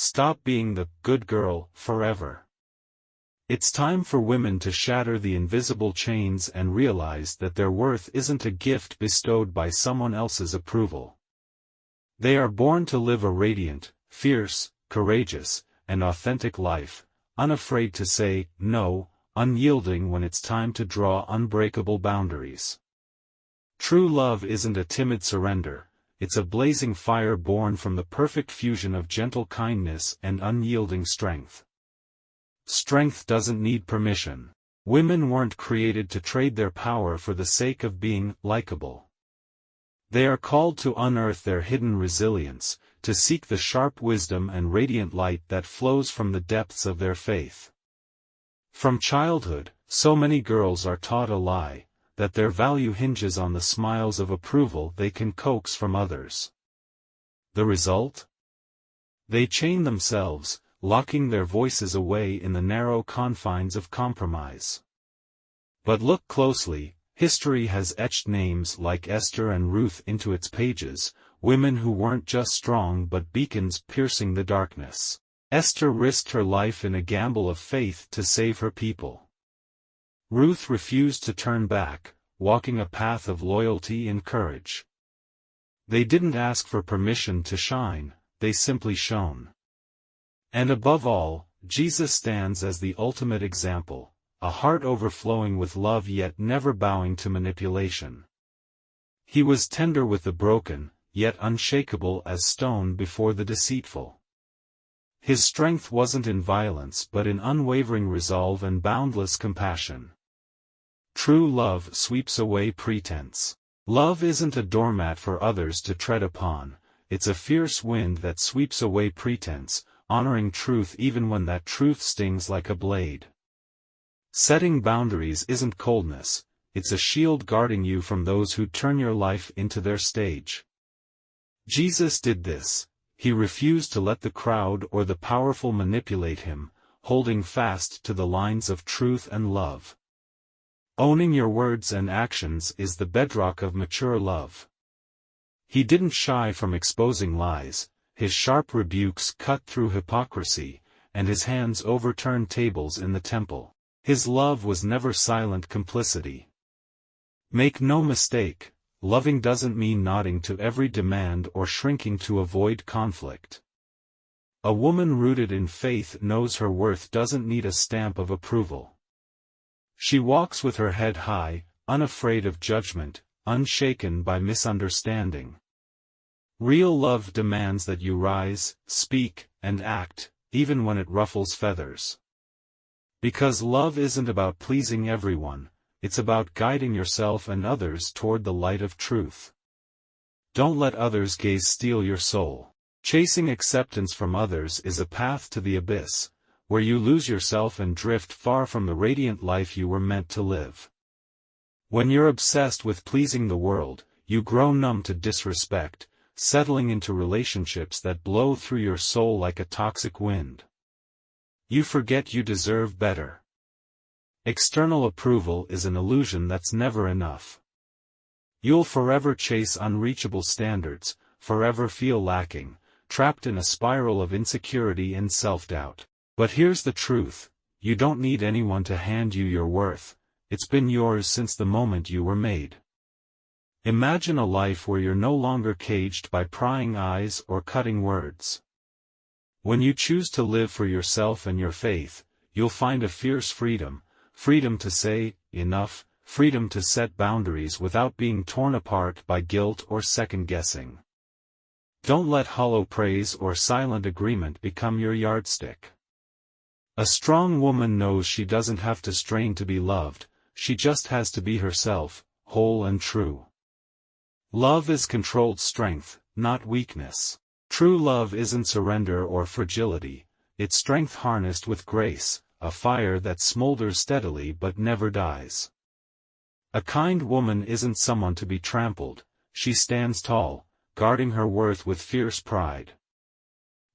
Stop being the good girl forever. It's time for women to shatter the invisible chains and realize that their worth isn't a gift bestowed by someone else's approval. They are born to live a radiant, fierce, courageous, and authentic life, unafraid to say no, unyielding when it's time to draw unbreakable boundaries. True love isn't a timid surrender, it's a blazing fire born from the perfect fusion of gentle kindness and unyielding strength. Strength doesn't need permission. Women weren't created to trade their power for the sake of being likable. They are called to unearth their hidden resilience, to seek the sharp wisdom and radiant light that flows from the depths of their faith. From childhood, so many girls are taught a lie, that their value hinges on the smiles of approval they can coax from others. The result? They chain themselves, locking their voices away in the narrow confines of compromise. But look closely, history has etched names like Esther and Ruth into its pages, women who weren't just strong but beacons piercing the darkness. Esther risked her life in a gamble of faith to save her people. Ruth refused to turn back, walking a path of loyalty and courage. They didn't ask for permission to shine, they simply shone. And above all, Jesus stands as the ultimate example, a heart overflowing with love yet never bowing to manipulation. He was tender with the broken, yet unshakable as stone before the deceitful. His strength wasn't in violence but in unwavering resolve and boundless compassion. True love sweeps away pretense. Love isn't a doormat for others to tread upon, it's a fierce wind that sweeps away pretense, honoring truth even when that truth stings like a blade. Setting boundaries isn't coldness, it's a shield guarding you from those who turn your life into their stage. Jesus did this. He refused to let the crowd or the powerful manipulate him, holding fast to the lines of truth and love. Owning your words and actions is the bedrock of mature love. He didn't shy from exposing lies, his sharp rebukes cut through hypocrisy, and his hands overturned tables in the temple. His love was never silent complicity. Make no mistake, loving doesn't mean nodding to every demand or shrinking to avoid conflict. A woman rooted in faith knows her worth doesn't need a stamp of approval. She walks with her head high, unafraid of judgment, unshaken by misunderstanding. Real love demands that you rise, speak, and act, even when it ruffles feathers. Because love isn't about pleasing everyone, it's about guiding yourself and others toward the light of truth. Don't let others' gaze steal your soul. Chasing acceptance from others is a path to the abyss, where you lose yourself and drift far from the radiant life you were meant to live. When you're obsessed with pleasing the world, you grow numb to disrespect, settling into relationships that blow through your soul like a toxic wind. You forget you deserve better. External approval is an illusion that's never enough. You'll forever chase unreachable standards, forever feel lacking, trapped in a spiral of insecurity and self-doubt. But here's the truth, you don't need anyone to hand you your worth, it's been yours since the moment you were made. Imagine a life where you're no longer caged by prying eyes or cutting words. When you choose to live for yourself and your faith, you'll find a fierce freedom, freedom to say, enough, freedom to set boundaries without being torn apart by guilt or second-guessing. Don't let hollow praise or silent agreement become your yardstick. A strong woman knows she doesn't have to strain to be loved, she just has to be herself, whole and true. Love is controlled strength, not weakness. True love isn't surrender or fragility, it's strength harnessed with grace, a fire that smolders steadily but never dies. A kind woman isn't someone to be trampled, she stands tall, guarding her worth with fierce pride.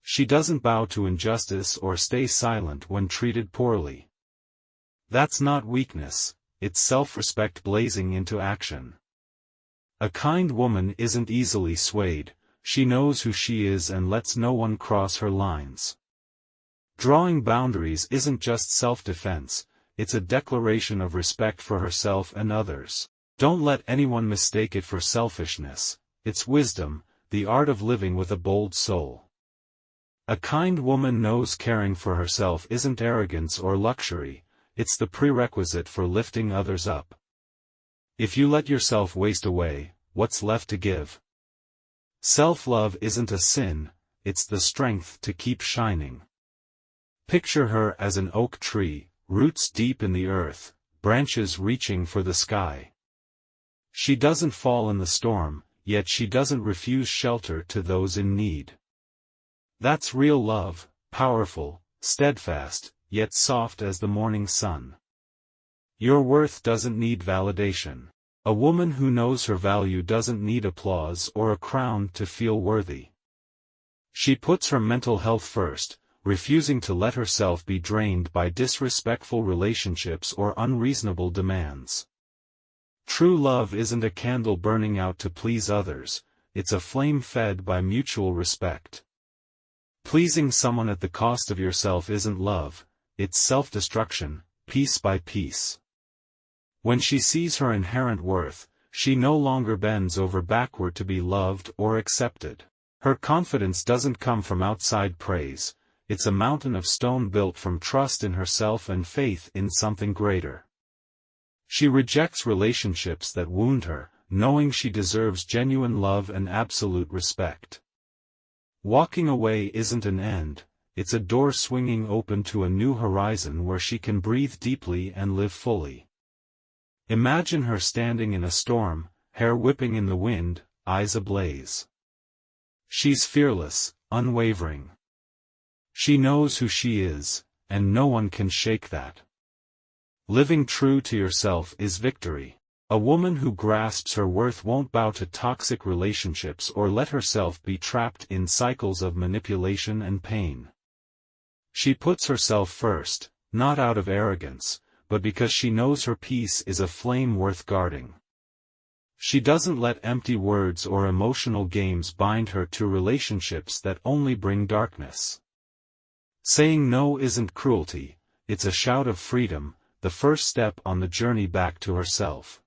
She doesn't bow to injustice or stay silent when treated poorly. That's not weakness, it's self-respect blazing into action. A kind woman isn't easily swayed, she knows who she is and lets no one cross her lines. Drawing boundaries isn't just self-defense, it's a declaration of respect for herself and others. Don't let anyone mistake it for selfishness, it's wisdom, the art of living with a bold soul. A kind woman knows caring for herself isn't arrogance or luxury, it's the prerequisite for lifting others up. If you let yourself waste away, what's left to give? Self-love isn't a sin, it's the strength to keep shining. Picture her as an oak tree, roots deep in the earth, branches reaching for the sky. She doesn't fall in the storm, yet she doesn't refuse shelter to those in need. That's real love, powerful, steadfast, yet soft as the morning sun. Your worth doesn't need validation. A woman who knows her value doesn't need applause or a crown to feel worthy. She puts her mental health first, refusing to let herself be drained by disrespectful relationships or unreasonable demands. True love isn't a candle burning out to please others, it's a flame fed by mutual respect. Pleasing someone at the cost of yourself isn't love, it's self-destruction, piece by piece. When she sees her inherent worth, she no longer bends over backward to be loved or accepted. Her confidence doesn't come from outside praise, it's a mountain of stone built from trust in herself and faith in something greater. She rejects relationships that wound her, knowing she deserves genuine love and absolute respect. Walking away isn't an end, it's a door swinging open to a new horizon where she can breathe deeply and live fully. Imagine her standing in a storm, hair whipping in the wind, eyes ablaze. She's fearless, unwavering. She knows who she is, and no one can shake that. Living true to yourself is victory. A woman who grasps her worth won't bow to toxic relationships or let herself be trapped in cycles of manipulation and pain. She puts herself first, not out of arrogance, but because she knows her peace is a flame worth guarding. She doesn't let empty words or emotional games bind her to relationships that only bring darkness. Saying no isn't cruelty, it's a shout of freedom, the first step on the journey back to herself.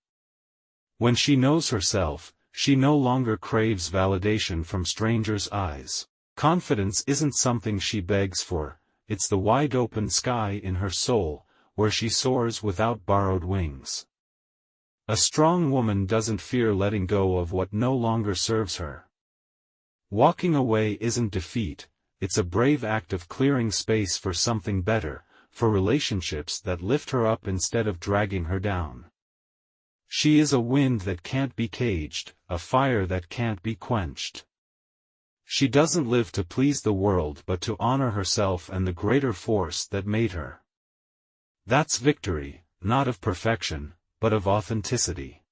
When she knows herself, she no longer craves validation from strangers' eyes. Confidence isn't something she begs for, it's the wide-open sky in her soul, where she soars without borrowed wings. A strong woman doesn't fear letting go of what no longer serves her. Walking away isn't defeat, it's a brave act of clearing space for something better, for relationships that lift her up instead of dragging her down. She is a wind that can't be caged, a fire that can't be quenched. She doesn't live to please the world but to honor herself and the greater force that made her. That's victory, not of perfection, but of authenticity.